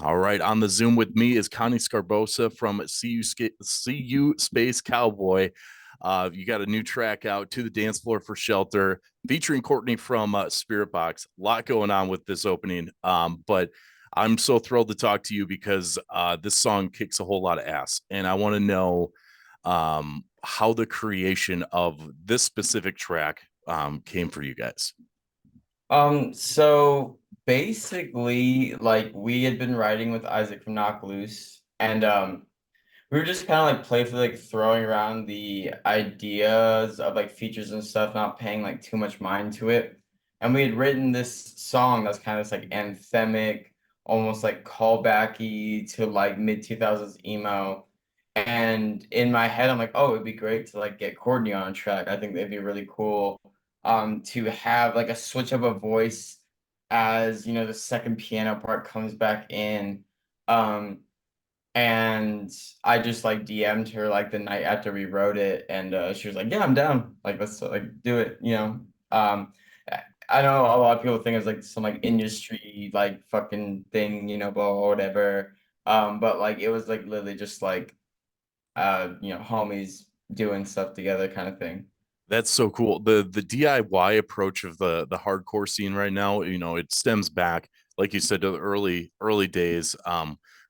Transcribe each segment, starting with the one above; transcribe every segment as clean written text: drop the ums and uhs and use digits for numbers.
All right, on the Zoom with me is Connie Sgarbossa from See You Space Cowboy. You got a new track out, To the Dance Floor for Shelter, featuring Courtney from Spiritbox. A lot going on with this opening, but I'm so thrilled to talk to you because this song kicks a whole lot of ass, and I want to know how the creation of this specific track came for you guys. So basically, like we had been writing with Isaac from Knock Loose, and we were just kind of like playfully like throwing around the ideas of like features and stuff, not paying like too much mind to it. And we had written this song that's kind of like anthemic, almost like callbacky to like mid 2000s emo. And in my head, I'm like, oh, it'd be great to like get Courtney on a track. I think that'd be really cool to have like a switch of a voice as the second piano part comes back in. Um, and I just like DM'd her like the night after we wrote it, and she was like, "Yeah, I'm down. Like, let's like do it." I I know a lot of people think it's like some like industry like fucking thing, but whatever. But like it was like literally just like homies doing stuff together kind of thing. That's so cool. The DIY approach of the hardcore scene right now, it stems back, like you said, to the early days,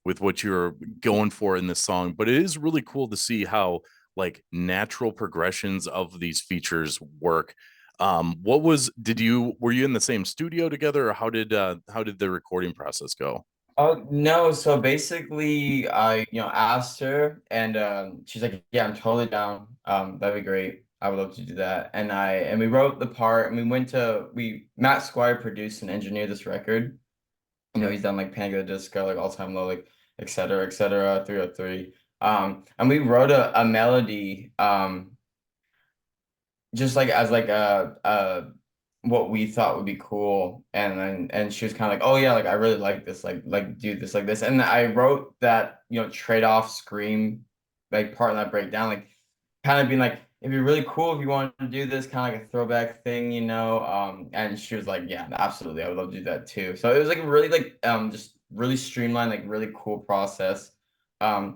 with what you're going for in this song. But it is really cool to see how like natural progressions of these features work. What was did you were you in the same studio together, or how did the recording process go? Oh no, so basically I asked her and she's like, yeah, I'm totally down. That'd be great. I would love to do that. And we wrote the part and we Matt Squire produced and engineered this record. He's done like Panic at the Disco, like All Time Low, like et cetera, 303. And we wrote a melody just like as like a what we thought would be cool, and she was kind of like, oh yeah, like I really like this, like do this like this. And I wrote that trade off scream like part of that breakdown, like kind of being like, it'd be really cool if you wanted to do this kind of like a throwback thing. And she was like, yeah, absolutely, I would love to do that too. So it was like really like just really streamlined, like really cool process. Because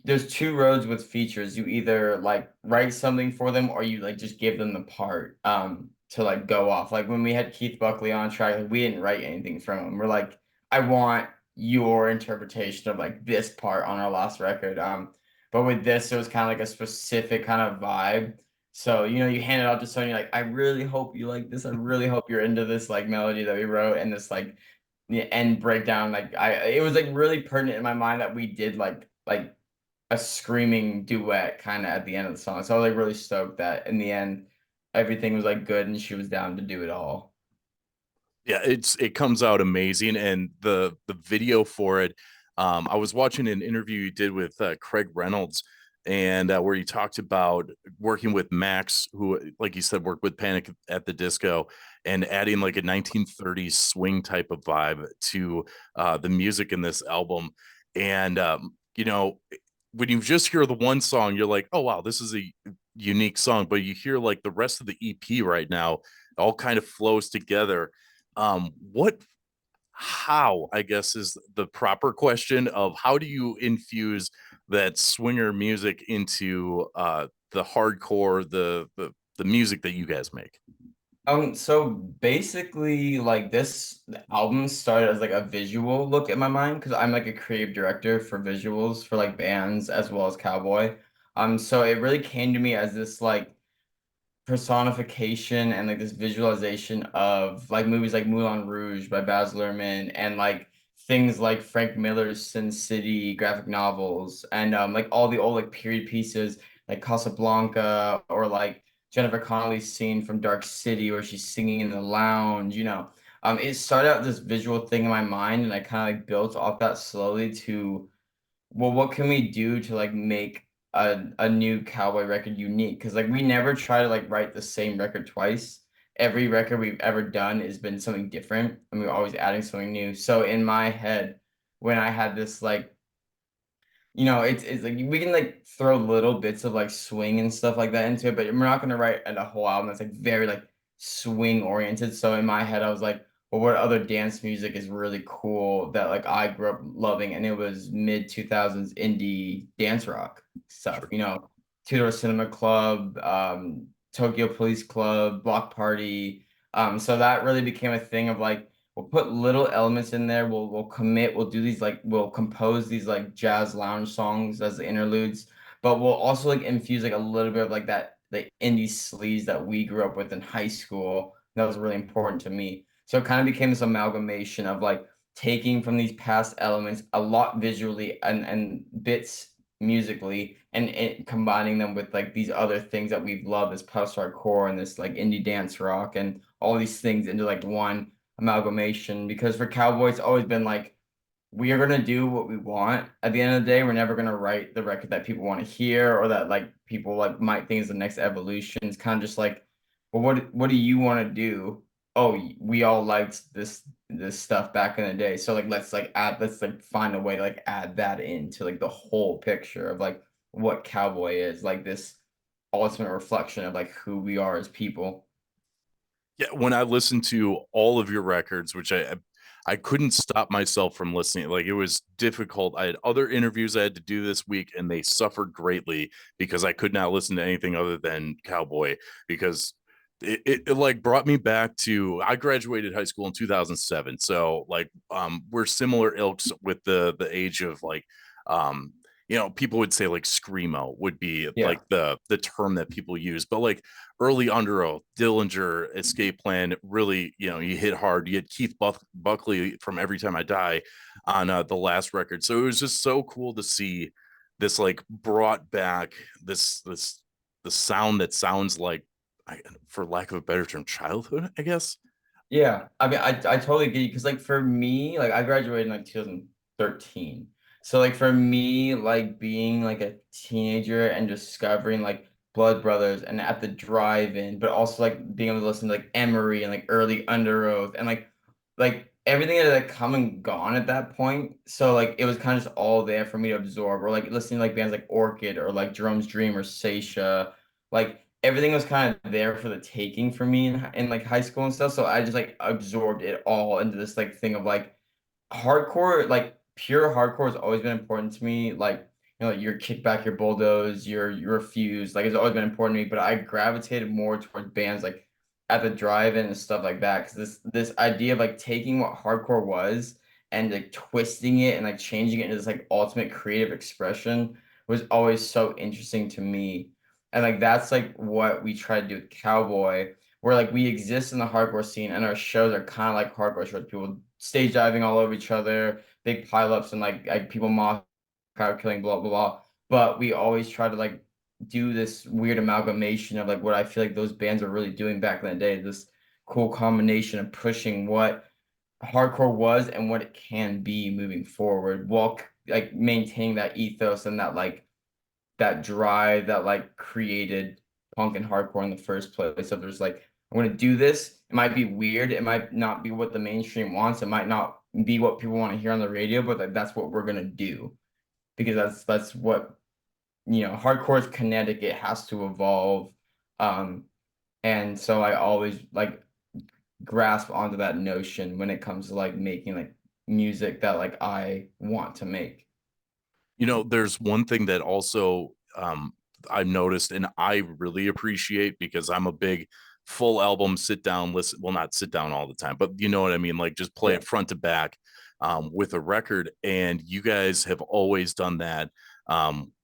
there's two roads with features. You either like write something for them, or you like just give them the part to like go off. Like when we had Keith Buckley on track, like, we didn't write anything from him. We're like, I want your interpretation of like this part on our last record. But with this, it was kind of like a specific kind of vibe. So, you hand it out to someone, you're like, I really hope you like this. I really hope you're into this like melody that we wrote and this like the end breakdown. Like it was like really pertinent in my mind that we did like a screaming duet kind of at the end of the song. So I was like really stoked that in the end everything was like good and she was down to do it all. Yeah, it comes out amazing, and the video for it. I was watching an interview you did with Craig Reynolds, and where you talked about working with Max, who, like you said, worked with Panic at the Disco, and adding like a 1930s swing type of vibe to the music in this album. And when you just hear the one song, you're like, oh wow, this is a unique song. But you hear like the rest of the EP right now, it all kind of flows together. What how I guess is the proper question of how do you infuse that swinger music into the hardcore, the music that you guys make? So basically, like this album started as like a visual look in my mind because I'm like a creative director for visuals for like bands as well as Cowboy. So it really came to me as this like personification and like this visualization of like movies like Moulin Rouge by Baz Luhrmann and like things like Frank Miller's Sin City graphic novels and like all the old like period pieces like Casablanca or like Jennifer Connelly's scene from Dark City where she's singing in the lounge. It started out this visual thing in my mind and I kind of like built off that slowly to, well, what can we do to like make a new cowboy record unique? Because like we never try to like write the same record twice. Every record we've ever done has been something different, and we're always adding something new. So in my head, when I had this like, it's like we can like throw little bits of like swing and stuff like that into it, but we're not gonna write a whole album that's like very like swing oriented. So in my head, I was like, well, what other dance music is really cool that like I grew up loving, and it was mid 2000s indie dance rock stuff, Sure. you know, Two Door Cinema Club, Tokyo Police Club, Block Party. So that really became a thing of like we'll put little elements in there, we'll commit, we'll do these like we'll compose these like jazz lounge songs as the interludes, but we'll also like infuse like a little bit of like that the indie sleaze that we grew up with in high school. That was really important to me. So it kind of became this amalgamation of like taking from these past elements a lot visually and bits musically and combining them with like these other things that we've loved as post-hardcore and this like indie dance rock and all these things into like one amalgamation. Because for Cowboy it's always been like we are gonna do what we want. At the end of the day, we're never gonna write the record that people want to hear or that like people like might think is the next evolution. It's kind of just like, well, what do you want to do? Oh, we all liked this stuff back in the day. So like let's like find a way to like add that into like the whole picture of like what Cowboy is, like this ultimate reflection of like who we are as people. Yeah, when I listened to all of your records, which I couldn't stop myself from listening. Like it was difficult. I had other interviews I had to do this week, and they suffered greatly because I could not listen to anything other than Cowboy because it like brought me back to I graduated high school in 2007. So like we're similar ilks with the age of like um people would say like screamo would be Yeah. like the term that people use, but like early under oath, Dillinger, Escape Plan, really, you hit hard. You had Keith Buckley from Every Time I Die on the last record. So it was just so cool to see this like brought back this the sound that sounds like, for lack of a better term, childhood, I guess. Yeah, I mean, I totally get you because like for me, like I graduated in like 2013. So like for me, like being like a teenager and discovering like Blood Brothers and at the drive-in, but also like being able to listen to like Emery and like early Under Oath and like everything had like come and gone at that point. So like it was kind of just all there for me to absorb, or like listening to like bands like Orchid or like Jerome's Dream or Seisha. Like everything was kind of there for the taking for me in like high school and stuff. So I just like absorbed it all into this like thing of like hardcore, like pure hardcore has always been important to me. Like, like your Kickback, your Bulldoze, your Refuse, like it's always been important to me. But I gravitated more towards bands like at the drive-in and stuff like that. Because this idea of like taking what hardcore was and like twisting it and like changing it into this like ultimate creative expression was always so interesting to me. And like that's like what we try to do with Cowboy, where like we exist in the hardcore scene and our shows are kind of like hardcore shows. People stage diving all over each other, big pileups and like people mock crowd killing, blah blah blah. But we always try to like do this weird amalgamation of like what I feel like those bands are really doing back in the day. This cool combination of pushing what hardcore was and what it can be moving forward, while like maintaining that ethos and that like that drive that like created punk and hardcore in the first place. So there's like, I'm gonna do this. It might be weird. It might not be what the mainstream wants. It might not be what people want to hear on the radio, but like that's what we're gonna do because that's what hardcore is kinetic. It has to evolve. Um, and so I always like grasp onto that notion when it comes to like making like music that like I want to make. There's one thing that also I've noticed and I really appreciate because I'm a big full album sit down listen. Well, not sit down all the time, but you know what I mean? Like just play Yeah. it front to back with a record. And you guys have always done that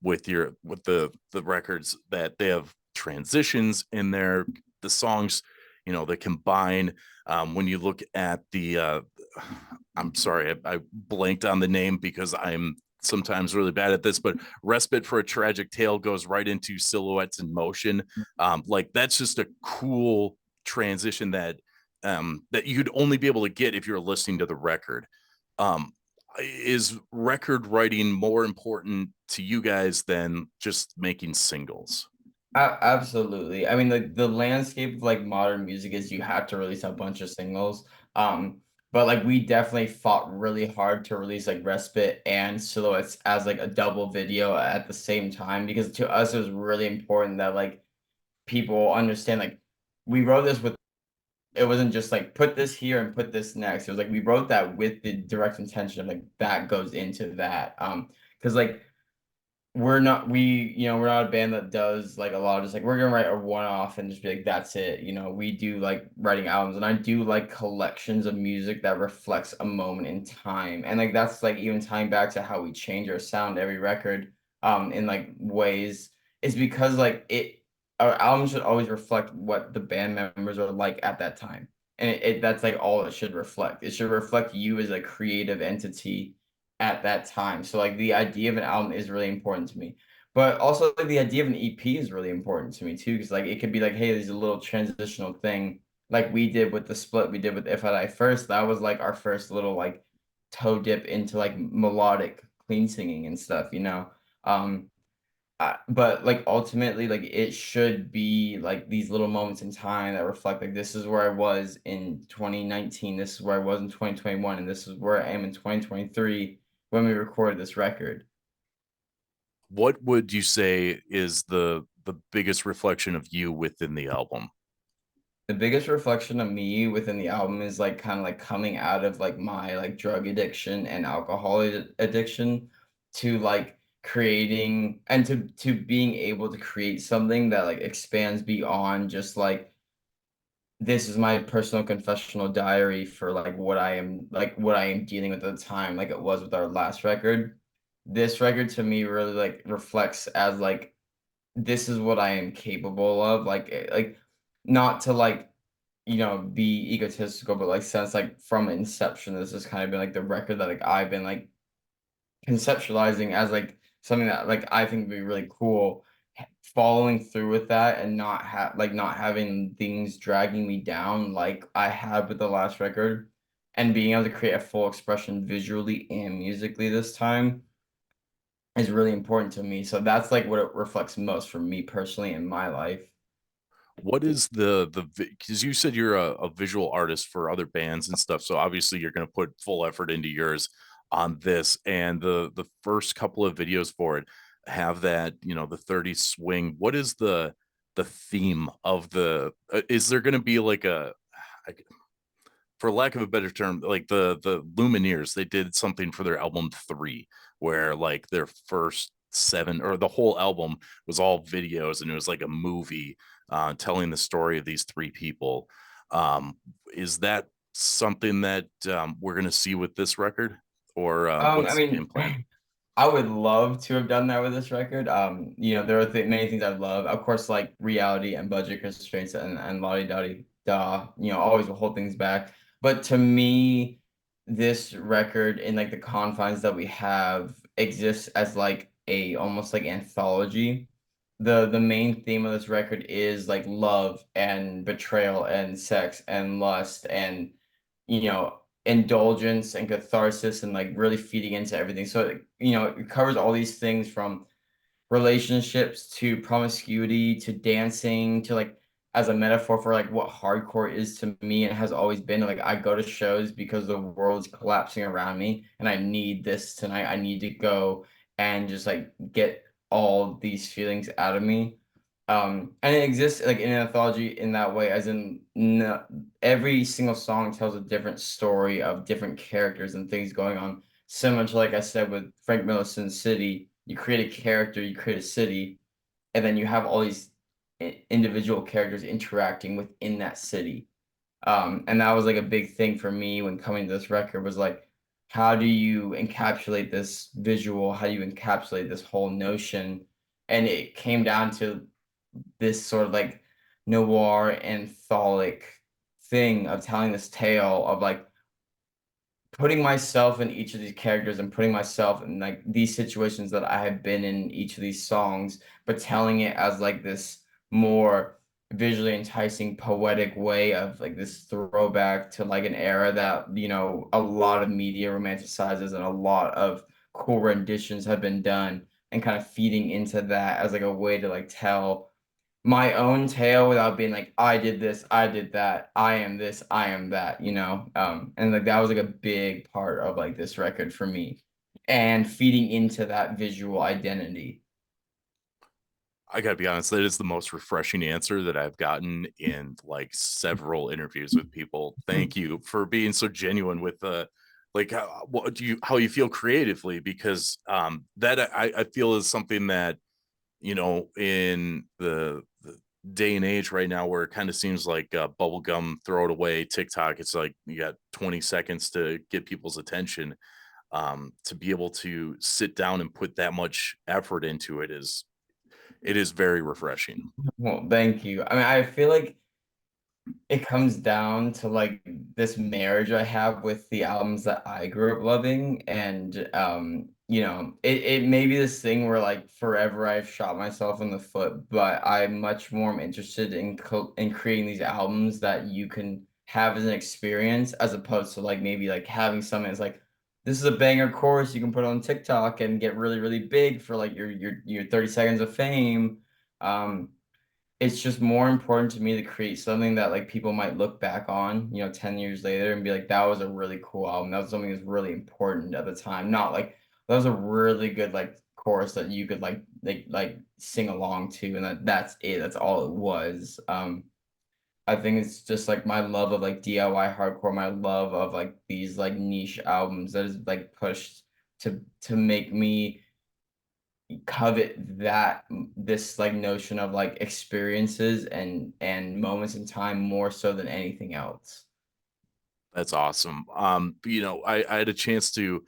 with the records that they have transitions in there, the songs, that combine. When you look at I'm sorry, I blanked on the name because I'm sometimes really bad at this, but Respite for a Tragic Tale goes right into Silhouettes in Motion. Like that's just a cool transition that you'd only be able to get if you're listening to the record. Um, is record writing more important to you guys than just making singles? Absolutely. I mean, the landscape of like modern music is you have to release a bunch of singles. But like we definitely fought really hard to release like Respite and Silhouettes as like a double video at the same time because to us it was really important that like people understand like we wrote this with it wasn't just like put this here and put this next. It was like we wrote that with the direct intention of like that goes into that. Because like we're not a band that does like a lot of just like we're gonna write a one-off and just be like that's it. We do like writing albums, and I do like collections of music that reflects a moment in time. And like that's like even tying back to how we change our sound every record in like ways is because like it our album should always reflect what the band members are like at that time. And that's like all it should reflect. It should reflect you as a creative entity at that time. So like the idea of an album is really important to me. But also like the idea of an EP is really important to me too, because like it could be like, hey, there's a little transitional thing like we did with the split we did with If I Die First. That was like our first little like toe dip into like melodic clean singing and stuff. But like ultimately like it should be like these little moments in time that reflect like this is where I was in 2019, this is where I was in 2021, and this is where I am in 2023 when we recorded this record. What would you say is the biggest reflection of you within the album? The biggest reflection of me within the album is like kind of like coming out of like my like drug addiction and alcohol addiction to like creating and to being able to create something that like expands beyond just like this is my personal confessional diary for like what I am dealing with at the time, like it was with our last record. This record to me really like reflects as like this is what I am capable of, like not to like be egotistical, but like since like from inception, this has kind of been like the record that like I've been like conceptualizing as like something that like I think would be really cool. Following through with that and not having things dragging me down like I had with the last record, and being able to create a full expression visually and musically this time is really important to me. So that's like what it reflects most for me personally in my life. What is the because you said you're a visual artist for other bands and stuff, so obviously you're going to put full effort into yours on this, and the first couple of videos for it have that, the 30s swing. What is the theme of the is there going to be like for lack of a better term, like the Lumineers, they did something for their album 3, where like their first 7 or the whole album was all videos, and it was like a movie telling the story of these 3 people. Is that something that we're going to see with this record, or I what's the game mean, plan? I would love to have done that with this record. There are many things I love. Of course, like reality and budget constraints and la-di-da-di da, always will hold things back. But to me, this record in like the confines that we have exists as like a almost like anthology. The main theme of this record is like love and betrayal and sex and lust and indulgence and catharsis and like really feeding into everything. So it covers all these things from relationships to promiscuity to dancing to like as a metaphor for like what hardcore is to me and has always been. Like I go to shows because the world's collapsing around me and I need this tonight. I need to go and just like get all these feelings out of me. And it exists like in an anthology in that way, as in every single song tells a different story of different characters and things going on. Similar to like I said with Frank Miller's Sin City, you create a character, you create a city, and then you have all these individual characters interacting within that city. And that was like a big thing for me when coming to this record was like, how do you encapsulate this visual? How do you encapsulate this whole notion? And it came down to this sort of like noir antholic thing of telling this tale of like putting myself in each of these characters and putting myself in like these situations that I have been in each of these songs, but telling it as like this more visually enticing poetic way of like this throwback to like an era that a lot of media romanticizes and a lot of cool renditions have been done, and kind of feeding into that as like a way to like tell my own tale without being like, I did this, I did that, I am this, I am that. And like that was like a big part of like this record for me and feeding into that visual identity. I gotta be honest, that is the most refreshing answer that I've gotten in like several interviews with people. Thank you for being so genuine with like what do you how you feel creatively, because that I feel is something that, in the day and age right now, where it kind of seems like bubble gum, throw it away, TikTok, it's like you got 20 seconds to get people's attention. To be able to sit down and put that much effort into it is very refreshing. Well, thank you. I mean, I feel like it comes down to like this marriage I have with the albums that I grew up loving. And it may be this thing where like forever I've shot myself in the foot, but I'm much more interested in creating these albums that you can have as an experience, as opposed to like maybe like having something that's like, this is a banger chorus you can put on TikTok and get really, really big for like your 30 seconds of fame. Um, it's just more important to me to create something that like people might look back on, 10 years later and be like, that was a really cool album. That was something that's really important at the time. Not like that was a really good like chorus that you could like sing along to, and that's it. That's all it was. I think it's just like my love of like DIY hardcore, my love of like these like niche albums that is like pushed to make me covet this like notion of like experiences and moments in time more so than anything else. That's awesome. I had a chance to,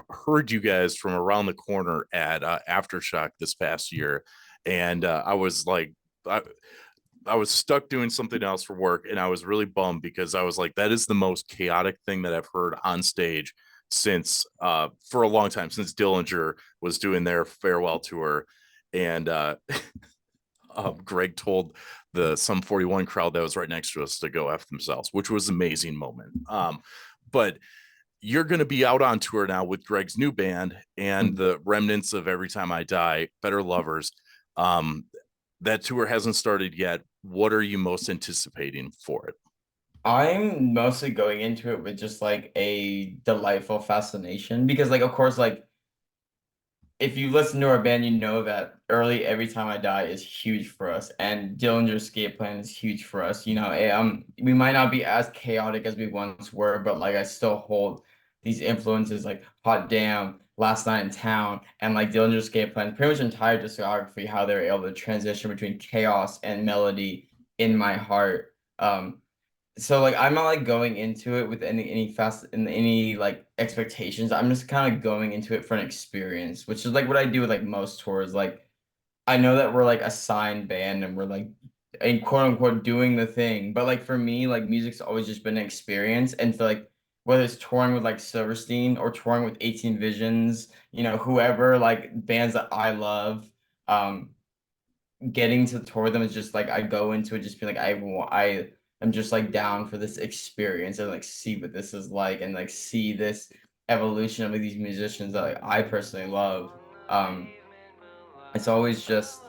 heard you guys from around the corner at Aftershock this past year, and I was like, I, I was stuck doing something else for work, and I was really bummed because I was like, that is the most chaotic thing that I've heard on stage since for a long time, since Dillinger was doing their farewell tour. And Greg told the Sum 41 crowd that was right next to us to go F themselves, which was an amazing moment. But you're going to be out on tour now with Greg's new band and the remnants of Every Time I Die, Better Lovers. Um, that tour hasn't started yet. What are you most anticipating for it? I'm mostly going into it with just like a delightful fascination because like of course like if you listen to our band, you know that early Every Time I Die is huge for us, and Dillinger's Escape Plan is huge for us. We might not be as chaotic as we once were, but like I still hold these influences like Hot Damn, Last Night in Town, and like Dillinger's Escape Plan, pretty much entire discography, how they're able to transition between chaos and melody in my heart. So like I'm not like going into it with any like expectations. I'm just kind of going into it for an experience, which is like what I do with like most tours. Like I know that we're like a signed band and we're like and quote unquote doing the thing. But like for me, like music's always just been an experience. And for like whether it's touring with like Silverstein or touring with 18 Visions, whoever like bands that I love, um, getting to tour them is just like I go into it just being like I am just like down for this experience and like see what this is like and like see this evolution of like, these musicians that like, I personally love. Um, it's always just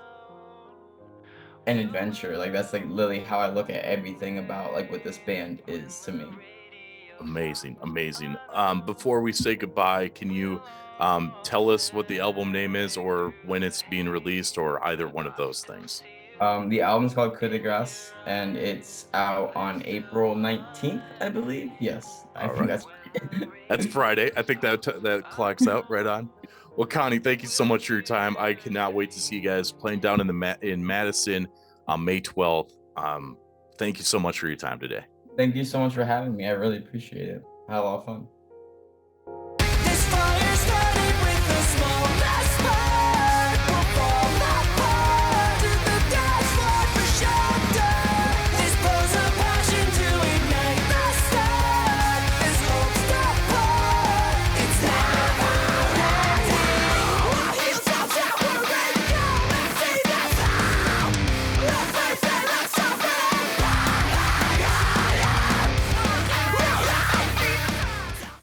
an adventure. Like that's like literally how I look at everything about like what this band is to me. Amazing, amazing. Before we say goodbye, can you tell us what the album name is or when it's being released or either one of those things? The album's called Coup de Grâce and it's out on April 19th, I believe. Yes, I All think right. that's That's right. Friday. I think that clocks out right on. Well, Connie, thank you so much for your time. I cannot wait to see you guys playing down in Madison on May 12th. Thank you so much for your time today. Thank you so much for having me. I really appreciate it. I had a lot of fun.